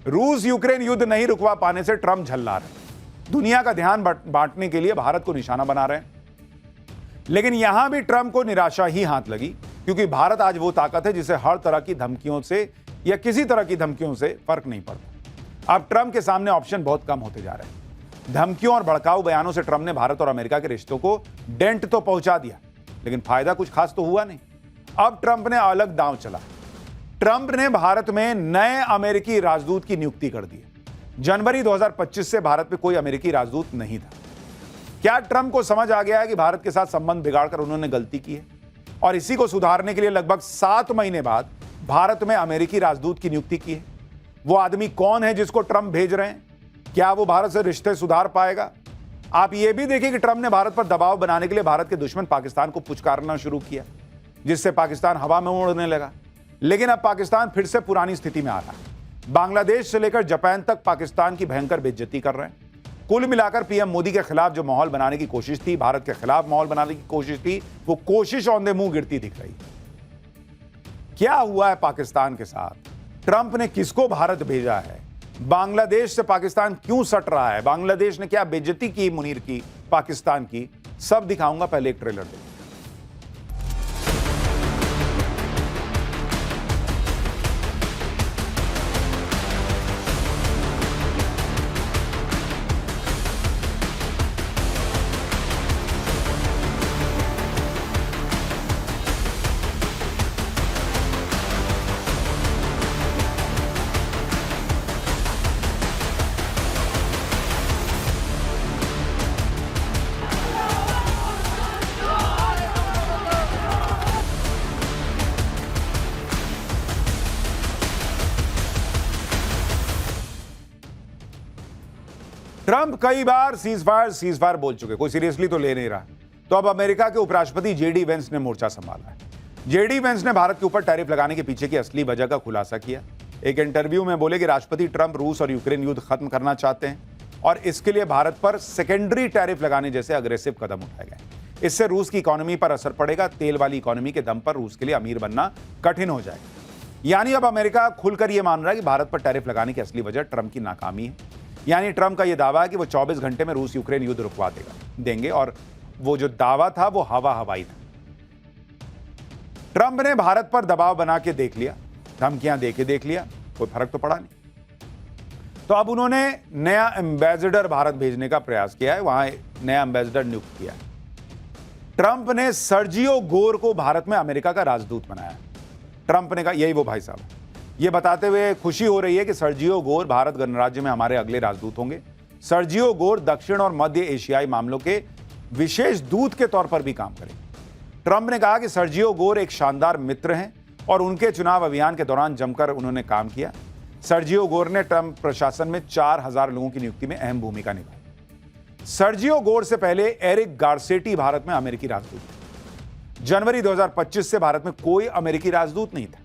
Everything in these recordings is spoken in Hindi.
रूस यूक्रेन युद्ध नहीं रुकवा पाने से ट्रंप झल्ला रहे, दुनिया का ध्यान बांटने के लिए भारत को निशाना बना रहे हैं। लेकिन यहां भी ट्रंप को निराशा ही हाथ लगी, क्योंकि भारत आज वो ताकत है जिसे हर तरह की धमकियों से या किसी तरह की धमकियों से फर्क नहीं पड़ता। अब ट्रंप के सामने ऑप्शन बहुत कम होते जा रहे हैं। धमकियों और भड़काऊ बयानों से ट्रंप ने भारत और अमेरिका के रिश्तों को डेंट तो पहुंचा दिया, लेकिन फायदा कुछ खास तो हुआ नहीं। अब ट्रंप ने अलग दांव चला। ट्रंप ने भारत में नए अमेरिकी राजदूत की नियुक्ति कर दी। जनवरी 2025 से भारत में कोई अमेरिकी राजदूत नहीं था। क्या ट्रंप को समझ आ गया है कि भारत के साथ संबंध बिगाड़कर उन्होंने गलती की है, और इसी को सुधारने के लिए लगभग 7 महीने बाद भारत में अमेरिकी राजदूत की नियुक्ति की है? वो आदमी कौन है जिसको ट्रंप भेज रहे हैं? क्या वो भारत से रिश्ते सुधार पाएगा? आप ये भी देखिए कि ट्रंप ने भारत पर दबाव बनाने के लिए भारत के दुश्मन पाकिस्तान को पुचकारना शुरू किया, जिससे पाकिस्तान हवा में उड़ने लगा। लेकिन अब पाकिस्तान फिर से पुरानी स्थिति में आ रहा है। बांग्लादेश से लेकर जापान तक पाकिस्तान की भयंकर बेइज्जती कर रहे हैं। कुल मिलाकर पीएम मोदी के खिलाफ जो माहौल बनाने की कोशिश थी, भारत के खिलाफ माहौल बनाने की कोशिश थी, वो कोशिश औंधे मुंह गिरती दिख रही है। क्या हुआ है पाकिस्तान के साथ? ट्रंप ने किसको भारत भेजा है? बांग्लादेश से पाकिस्तान क्यों सट रहा है? बांग्लादेश ने क्या बेइज्जती की मुनीर की, पाकिस्तान की? सब दिखाऊंगा, पहले एक ट्रेलर देखिए। ट्रंप कई बार सीज फायर बोल चुके, कोई सीरियसली तो ले नहीं रहा। तो अब अमेरिका के उपराष्ट्रपति जेडी वेंस ने मोर्चा संभाला है। जेडी वेंस ने भारत के ऊपर टैरिफ लगाने के पीछे की असली वजह का खुलासा किया। एक इंटरव्यू में बोले कि राष्ट्रपति ट्रंप रूस और यूक्रेन युद्ध खत्म करना चाहते हैं, और इसके लिए भारत पर सेकेंडरी टैरिफ लगाने जैसे अग्रेसिव कदम उठाए गए। इससे रूस की इकोनॉमी पर असर पड़ेगा। तेल वाली इकोनॉमी के दम पर रूस के लिए अमीर बनना कठिन हो जाएगा। यानी अब अमेरिका खुलकर यह मान रहा है कि भारत पर टैरिफ लगाने की असली वजह ट्रंप की नाकामी है। यानी ट्रंप का यह दावा है कि वो 24 घंटे में रूस यूक्रेन युद्ध रुकवा देंगे, और वो जो दावा था वो हवाई था। ट्रंप ने भारत पर दबाव बना के देख लिया, धमकियां देके देख लिया, कोई फर्क तो पड़ा नहीं। तो अब उन्होंने नया एम्बेसडर भारत भेजने का प्रयास किया है, वहां नया एम्बेसडर नियुक्त किया है। ट्रंप ने सर्जियो गोर को भारत में अमेरिका का राजदूत बनाया। ट्रंप ने कहा, यही वो भाई साहब, ये बताते हुए खुशी हो रही है कि सर्जियो गोर भारत गणराज्य में हमारे अगले राजदूत होंगे। सर्जियो गोर दक्षिण और मध्य एशियाई मामलों के विशेष दूत के तौर पर भी काम करेंगे। ट्रंप ने कहा कि सर्जियो गोर एक शानदार मित्र हैं और उनके चुनाव अभियान के दौरान जमकर उन्होंने काम किया। सर्जियो गोर ने ट्रंप प्रशासन में 4000 लोगों की नियुक्ति में अहम भूमिका निभाई। सर्जियो गोर से पहले एरिक गार्सेटी भारत में अमेरिकी राजदूत थे। जनवरी 2025 से भारत में कोई अमेरिकी राजदूत नहीं था।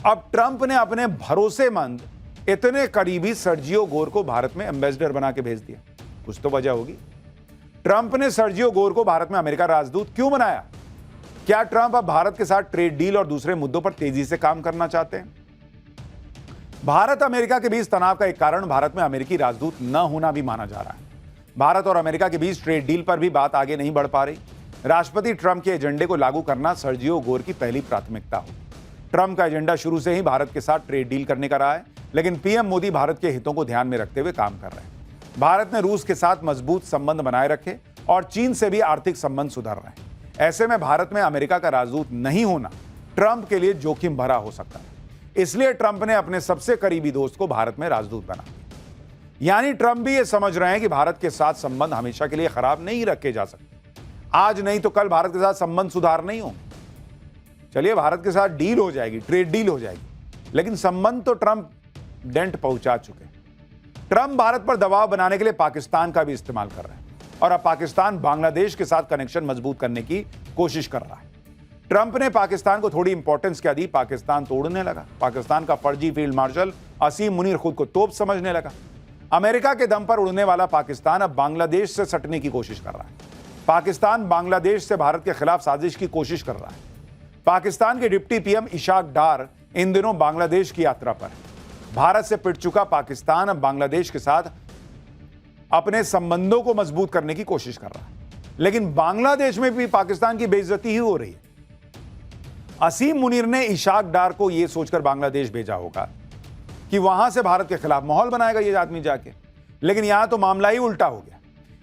अब ट्रंप ने अपने भरोसेमंद, इतने करीबी सर्जियो गोर को भारत में एम्बेसडर बना के भेज दिया। कुछ तो वजह होगी। ट्रंप ने सर्जियो गोर को भारत में अमेरिका राजदूत क्यों बनाया? क्या ट्रंप अब भारत के साथ ट्रेड डील और दूसरे मुद्दों पर तेजी से काम करना चाहते हैं? भारत अमेरिका के बीच तनाव का एक कारण भारत में अमेरिकी राजदूत न होना भी माना जा रहा है। भारत और अमेरिका के बीच ट्रेड डील पर भी बात आगे नहीं बढ़ पा रही। राष्ट्रपति ट्रंप के एजेंडे को लागू करना सर्जियो गोर की पहली प्राथमिकता हो। ट्रंप का एजेंडा शुरू से ही भारत के साथ ट्रेड डील करने का रहा है, लेकिन पीएम मोदी भारत के हितों को ध्यान में रखते हुए काम कर रहे हैं। भारत ने रूस के साथ मजबूत संबंध बनाए रखे और चीन से भी आर्थिक संबंध सुधर रहे हैं। ऐसे में भारत में अमेरिका का राजदूत नहीं होना ट्रंप के लिए जोखिम भरा हो सकता है। इसलिए ट्रंप ने अपने सबसे करीबी दोस्त को भारत में राजदूत बना दिया। यानी ट्रंप भी ये समझ रहे हैं कि भारत के साथ संबंध हमेशा के लिए खराब नहीं रखे जा सकते। आज नहीं तो कल भारत के साथ संबंध सुधार नहीं होंगे। चलिए, भारत के साथ डील हो जाएगी, ट्रेड डील हो जाएगी, लेकिन संबंध तो ट्रंप डेंट पहुंचा चुके हैं। ट्रंप भारत पर दबाव बनाने के लिए पाकिस्तान का भी इस्तेमाल कर रहे हैं, और अब पाकिस्तान बांग्लादेश के साथ कनेक्शन मजबूत करने की कोशिश कर रहा है। ट्रंप ने पाकिस्तान को थोड़ी इंपॉर्टेंस क्या दी, पाकिस्तान तोड़ने लगा। पाकिस्तान का फर्जी फील्ड मार्शल असीम मुनीर खुद को तोप समझने लगा। अमेरिका के दम पर उड़ने वाला पाकिस्तान अब बांग्लादेश से सटने की कोशिश कर रहा है। पाकिस्तान बांग्लादेश से भारत के खिलाफ साजिश की कोशिश कर रहा है। पाकिस्तान के डिप्टी पीएम इशाक डार इन दिनों बांग्लादेश की यात्रा पर है। भारत से पिट चुका पाकिस्तान अब बांग्लादेश के साथ अपने संबंधों को मजबूत करने की कोशिश कर रहा है, लेकिन बांग्लादेश में भी पाकिस्तान की बेइज्जती ही हो रही है। असीम मुनीर ने इशाक डार को यह सोचकर बांग्लादेश भेजा होगा कि वहां से भारत के खिलाफ माहौल बनाएगा ये आदमी जाके, लेकिन यहां तो मामला ही उल्टा हो गया।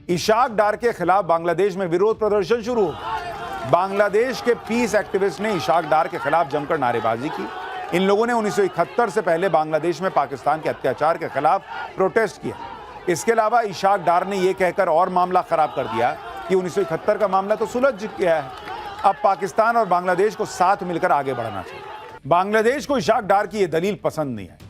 इशाक डार के खिलाफ बांग्लादेश में विरोध प्रदर्शन शुरू हो गया। बांग्लादेश के पीस एक्टिविस्ट ने इशाक डार के खिलाफ जमकर नारेबाजी की। इन लोगों ने 1971 से पहले बांग्लादेश में पाकिस्तान के अत्याचार के खिलाफ प्रोटेस्ट किया। इसके अलावा इशाक डार ने यह कहकर और मामला खराब कर दिया कि 1971 का मामला तो सुलझ गया है, अब पाकिस्तान और बांग्लादेश को साथ मिलकर आगे बढ़ना चाहिए। बांग्लादेश को इशाक डार की यह दलील पसंद नहीं आई।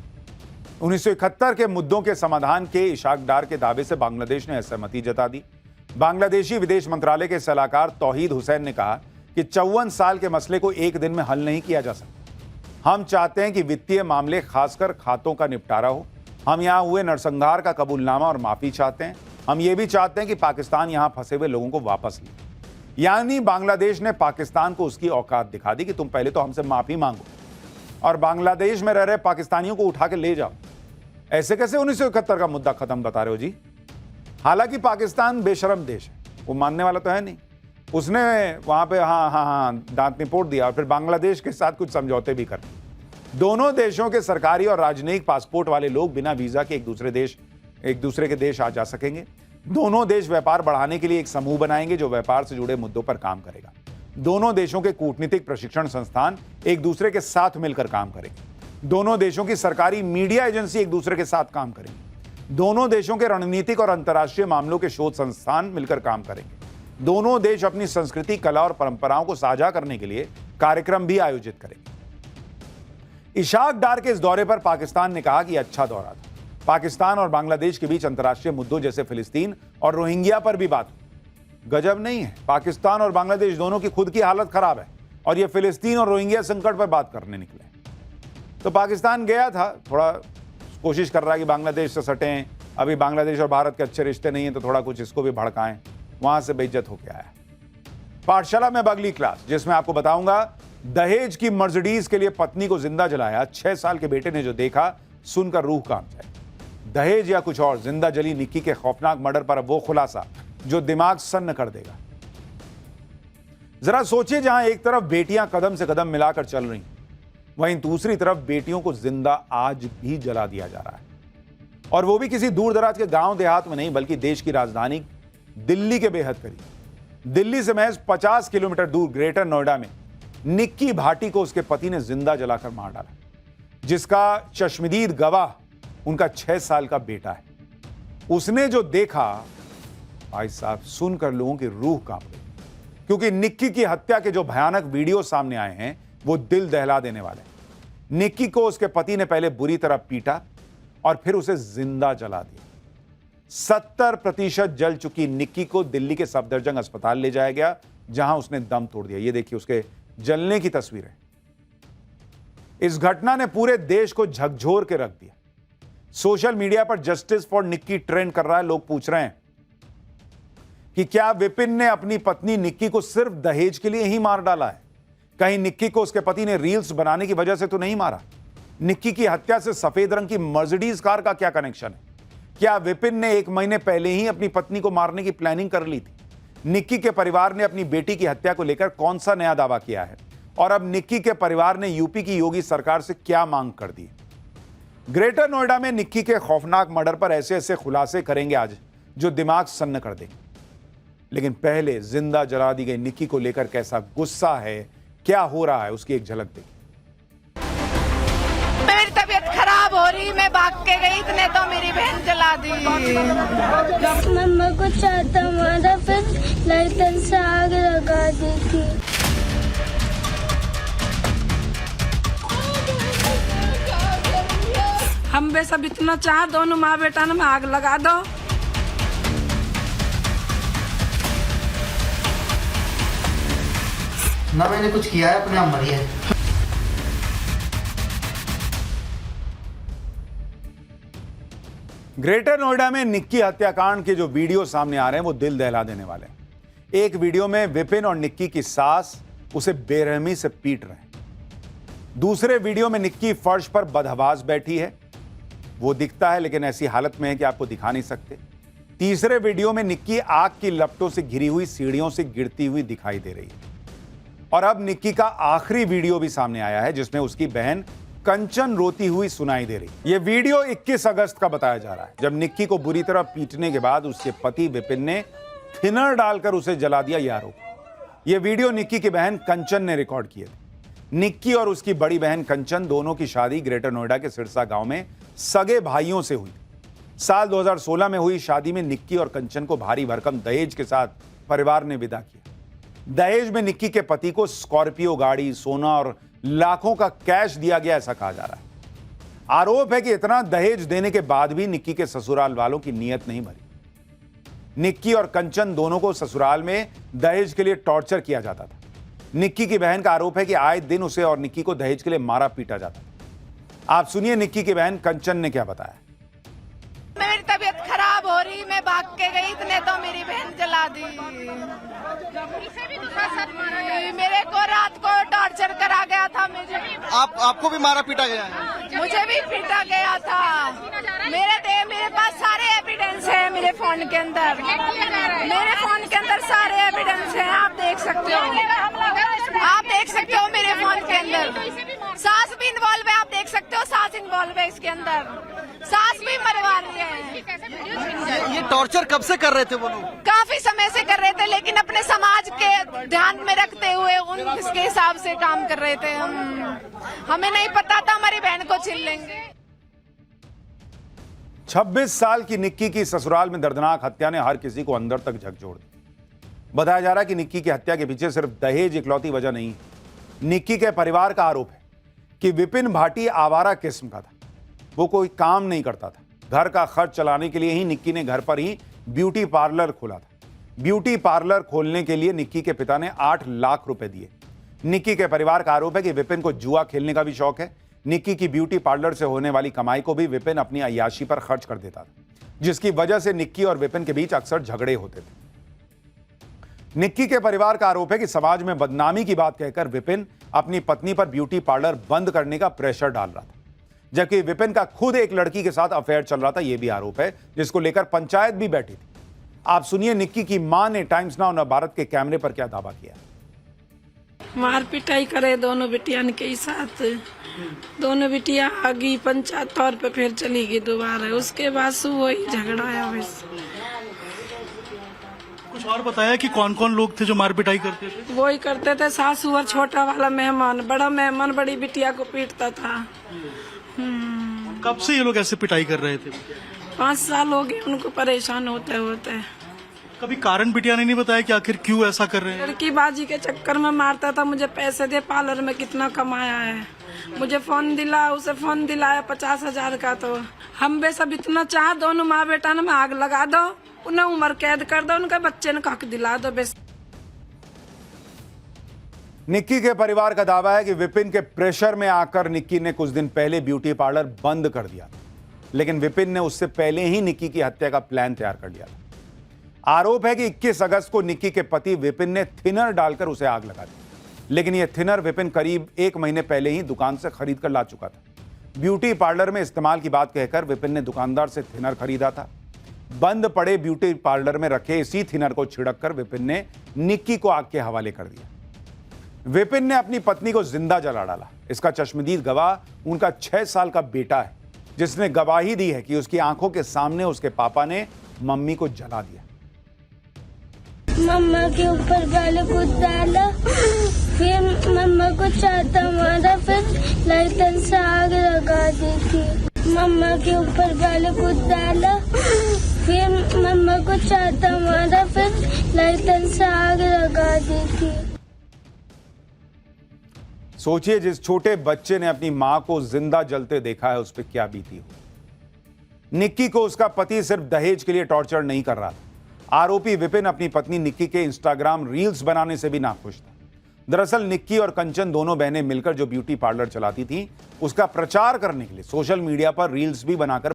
1971 के मुद्दों के समाधान के इशाक डार के दावे से बांग्लादेश ने असहमति जता दी। बांग्लादेशी विदेश मंत्रालय के सलाहकार तौहीद हुसैन ने कहा कि 54 साल के मसले को एक दिन में हल नहीं किया जा सकता। हम चाहते हैं कि वित्तीय मामले, खासकर खातों का निपटारा हो। हम यहां हुए नरसंहार का कबूलनामा और माफी चाहते हैं। हम ये भी चाहते हैं कि पाकिस्तान यहां फंसे हुए लोगों को वापस ले। यानी बांग्लादेश ने पाकिस्तान को उसकी औकात दिखा दी कि तुम पहले तो हमसे माफी मांगो और बांग्लादेश में रह रहे पाकिस्तानियों को उठा के ले जाओ। ऐसे कैसे 1971 का मुद्दा खत्म बता रहे हो जी? हालांकि पाकिस्तान बेशरम देश है, वो मानने वाला तो है नहीं। उसने वहां पे हाँ दांत निपोड़ दिया और फिर बांग्लादेश के साथ कुछ समझौते भी कर। दोनों देशों के सरकारी और राजनयिक पासपोर्ट वाले लोग बिना वीजा के एक दूसरे के देश आ जा सकेंगे। दोनों देश व्यापार बढ़ाने के लिए एक समूह बनाएंगे जो व्यापार से जुड़े मुद्दों पर काम करेगा। दोनों देशों के कूटनीतिक प्रशिक्षण संस्थान एक दूसरे के साथ मिलकर काम करेंगे। दोनों देशों की सरकारी मीडिया एजेंसी एक दूसरे के साथ काम करेंगे। दोनों देशों के रणनीतिक और अंतर्राष्ट्रीय मामलों के शोध संस्थान मिलकर काम करेंगे। दोनों देश अपनी संस्कृति, कला और परंपराओं को साझा करने के लिए कार्यक्रम भी आयोजित करेंगे। इशाक डार के इस दौरे पर पाकिस्तान ने कहा कि अच्छा दौरा था। पाकिस्तान और बांग्लादेश के बीच अंतर्राष्ट्रीय मुद्दों जैसे फिलिस्तीन और रोहिंग्या पर भी बात हुई। गजब नहीं है, पाकिस्तान और बांग्लादेश दोनों की खुद की हालत खराब है और ये फिलिस्तीन और रोहिंग्या संकट पर बात करने निकले। तो पाकिस्तान गया था, थोड़ा कोशिश कर रहा है कि बांग्लादेश से सटें। अभी बांग्लादेश और भारत के अच्छे रिश्ते नहीं है तो थोड़ा कुछ इसको भी भड़काएं। वहां से बेइज्जत होकर आया। पाठशाला में अगली क्लास, जिसमें आपको बताऊंगा दहेज की मर्सिडीज के लिए पत्नी को जिंदा जलाया। 6 साल के बेटे ने जो देखा सुनकर रूह कांप जाए। दहेज या कुछ और, जिंदा जली निक्की के खौफनाक मर्डर पर अब वो खुलासा जो दिमाग सन्न कर देगा। जरा सोचिए, जहां एक तरफ बेटियां कदम से कदम मिलाकर चल रही, वहीं दूसरी तरफ बेटियों को जिंदा आज भी जला दिया जा रहा है, और वो भी किसी दूर दराज के गांव देहात में नहीं, बल्कि देश की राजधानी दिल्ली के बेहद करीब। दिल्ली से महज 50 किलोमीटर दूर ग्रेटर नोएडा में निक्की भाटी को उसके पति ने जिंदा जलाकर मार डाला, जिसका चश्मदीद गवाह उनका 6 साल का बेटा है। उसने जो देखा, भाई साहब, सुनकर लोगों की रूह कांप गई, क्योंकि निक्की की हत्या के जो भयानक वीडियो सामने आए हैं वो दिल दहला देने वाले हैं। निक्की को उसके पति ने पहले बुरी तरह पीटा और फिर उसे जिंदा जला दिया। 70% जल चुकी निक्की को दिल्ली के सफदरजंग अस्पताल ले जाया गया, जहां उसने दम तोड़ दिया। ये देखिए उसके जलने की तस्वीरें। इस घटना ने पूरे देश को झकझोर के रख दिया। सोशल मीडिया पर जस्टिस फॉर निक्की ट्रेंड कर रहा है। लोग पूछ रहे हैं कि क्या विपिन ने अपनी पत्नी निक्की को सिर्फ दहेज के लिए ही मार डाला है? कहीं निक्की को उसके पति ने रील्स बनाने की वजह से तो नहीं मारा? निक्की की हत्या से सफेद रंग की मर्सिडीज कार का क्या कनेक्शन है? क्या विपिन ने 1 महीने पहले ही अपनी पत्नी को मारने की प्लानिंग कर ली थी? निक्की के परिवार ने अपनी बेटी की हत्या को लेकर कौन सा नया दावा किया है? और अब निक्की के परिवार ने यूपी की योगी सरकार से क्या मांग कर दी? ग्रेटर नोएडा में निक्की के खौफनाक मर्डर पर ऐसे ऐसे खुलासे करेंगे आज जो दिमाग सन्न कर देंगे। लेकिन पहले जिंदा जला दी गई निक्की को लेकर कैसा गुस्सा है, क्या हो रहा है, उसकी एक झलक देखिए। मेरी तबीयत खराब हो रही, मैं भाग के गई, इतने तो मेरी बहन जला दी। मम्मा को चाहता मारा, फिर लाइटर से आग लगा दी थी। हम वे सब इतना चाह, दोनों माँ बेटा ने आग लगा दो। ना मैंने कुछ किया है, अपने आप मरी है। ग्रेटर नोएडा में निक्की हत्याकांड के जो वीडियो सामने आ रहे हैं वो दिल दहला देने वाले हैं। एक वीडियो में विपिन और निक्की की सास उसे बेरहमी से पीट रहे हैं। दूसरे वीडियो में निक्की फर्श पर बदहवास बैठी है वो दिखता है लेकिन ऐसी हालत में है कि आपको दिखा नहीं सकते। तीसरे वीडियो में निक्की आग की लपटों से घिरी हुई सीढ़ियों से गिरती हुई दिखाई दे रही है। और अब निक्की का आखिरी वीडियो भी सामने आया है जिसमें उसकी बहन कंचन रोती हुई सुनाई दे रही। यह वीडियो 21 अगस्त का बताया जा रहा है जब निक्की को बुरी तरह पीटने के बाद उसके पति विपिन ने थिनर डालकर उसे जला दिया यह आरोप। यह वीडियो निक्की की बहन कंचन ने रिकॉर्ड किए थे। निक्की और उसकी बड़ी बहन कंचन दोनों की शादी ग्रेटर नोएडा के सिरसा गांव में सगे भाइयों से हुई। साल 2016 में हुई शादी में निक्की और कंचन को भारी भरकम दहेज के साथ परिवार ने विदा किया। दहेज में निक्की के पति को स्कॉर्पियो गाड़ी, सोना और लाखों का कैश दिया गया ऐसा कहा जा रहा है। आरोप है कि इतना दहेज देने के बाद भी निक्की के ससुराल वालों की नीयत नहीं भरी। निक्की और कंचन दोनों को ससुराल में दहेज के लिए टॉर्चर किया जाता था। निक्की की बहन का आरोप है कि आए दिन उसे और निक्की को दहेज के लिए मारा पीटा जाता था। आप सुनिए निक्की की बहन कंचन ने क्या बताया। मेरी तबीयत खराब हो रही, मैं भाग के गई, इतने तो मेरी बहन जला दी। मेरे को रात को टॉर्चर करा गया था। आपको भी मारा पीटा गया है? मुझे भी पीटा गया था। मेरे पास सारे एविडेंस है मेरे फोन के अंदर। मेरे फोन के अंदर सारे एविडेंस हैं, आप देख सकते हो। आप देख सकते हो मेरे फोन के अंदर। सास भी इन्वॉल्व है, आप देख सकते हो। सास इन्वॉल्व है इसके अंदर। सास भी मरवा रही है। ये टॉर्चर कब से कर रहे थे वो लोग? काफी समय से कर रहे थे लेकिन अपने समाज के ध्यान में रखते हुए उनके हिसाब से काम कर रहे थे। हमें नहीं पता था हमारी बहन को छीन लेंगे। 26 साल की निक्की की ससुराल में दर्दनाक हत्या ने हर किसी को अंदर तक झकझोर दी। बताया जा रहा है कि निक्की की हत्या के पीछे सिर्फ दहेज इकलौती वजह नहीं। निक्की के परिवार का आरोप है कि विपिन भाटी आवारा किस्म का था। वो कोई काम नहीं करता था। घर का खर्च चलाने के लिए ही निक्की ने घर पर ही ब्यूटी पार्लर खोला था। ब्यूटी पार्लर खोलने के लिए निक्की के पिता ने 8 लाख रुपए दिए। निक्की के परिवार का आरोप है कि विपिन को जुआ खेलने का भी शौक है। निक्की की ब्यूटी पार्लर से होने वाली कमाई को भी विपिन अपनी अय्याशी पर खर्च कर देता था, जिसकी वजह से निक्की और विपिन के बीच अक्सर झगड़े होते थे। निक्की के परिवार का आरोप है कि समाज में बदनामी की बात कहकर विपिन अपनी पत्नी पर ब्यूटी पार्लर बंद करने का प्रेशर डाल रहा था, जबकि विपिन का खुद एक लड़की के साथ अफेयर चल रहा था। यह भी आरोप है जिसको लेकर पंचायत भी बैठी थी। आप सुनिए निक्की की मां ने टाइम्स नाउ भारत के कैमरे पर क्या दावा किया। मार पिटाई करे दोनों बिटियान के साथ। दोनों बिटिया आ गई पंचायत तौर पे, फिर चली गई दोबारा। उसके बाद से वही झगड़ा आया। वैसे कुछ और बताया कि कौन कौन लोग थे जो मार पिटाई करते थे? वही करते थे। सासू और छोटा वाला मेहमान, बड़ा मेहमान बड़ी बिटिया को पीटता था। कब से ये लोग ऐसे पिटाई कर रहे थे? 5 साल हो गए उनको परेशान होते होते। कभी कारण बिटिया ने नहीं बताया कि आखिर क्यों ऐसा कर रहे हैं? लड़की बाजी के चक्कर में मारता था। मुझे पैसे दे, पार्लर में कितना कमाया है। मुझे फोन दिला, उसे फोन दिलाया 50,000 का। तो हम बे सब इतना चाह, दोनों माँ बेटा ने आग लगा दो, उन्हें उम्र कैद कर दो, उनके बच्चे ने हक दिला दो। बस निक्की के परिवार का दावा है कि विपिन के प्रेशर में आकर निक्की ने कुछ दिन पहले ब्यूटी पार्लर बंद कर दिया था, लेकिन विपिन ने उससे पहले ही निक्की की हत्या का प्लान तैयार कर लिया था। आरोप है कि 21 अगस्त को निक्की के पति विपिन ने थिनर डालकर उसे आग लगा दी, लेकिन यह थिनर विपिन करीब 1 महीने पहले ही दुकान से खरीद कर ला चुका था। ब्यूटी पार्लर में इस्तेमाल की बात कहकर विपिन ने दुकानदार से थिनर खरीदा था। बंद पड़े ब्यूटी पार्लर में रखे इसी थिनर को छिड़ककर विपिन ने निक्की को आग के हवाले कर दिया। विपिन ने अपनी पत्नी को जिंदा जला डाला। इसका चश्मदीद गवाह उनका 6 साल का बेटा है, जिसने गवाही दी है कि उसकी आंखों के सामने उसके पापा ने मम्मी को जला दिया। मम्मा के ऊपर गाली कूद डाला, फिर मम्मा को चाहता मारा, फिर लाइटर से आग लगा दी थी। मम्मा के ऊपर गाली कूद डाला, फिर मम्मा को चाहता मारा, फिर लाइटर से आग लगा दी थी। सोचिए जिस छोटे बच्चे ने अपनी मां को जिंदा जलते देखा है उस पर क्या बीती हो। निक्की को उसका पति सिर्फ दहेज के लिए टॉर्चर नहीं कर रहा था। आरोपी विपिन अपनी पत्नी निक्की के इंस्टाग्राम रील्स बनाने से भी नाखुश था। दरअसल निक्की और कंचन दोनों बहनें मिलकर जो ब्यूटी पार्लर चलाती थी उसका प्रचार करने के लिए सोशल मीडिया पर रील्स भी बनाकर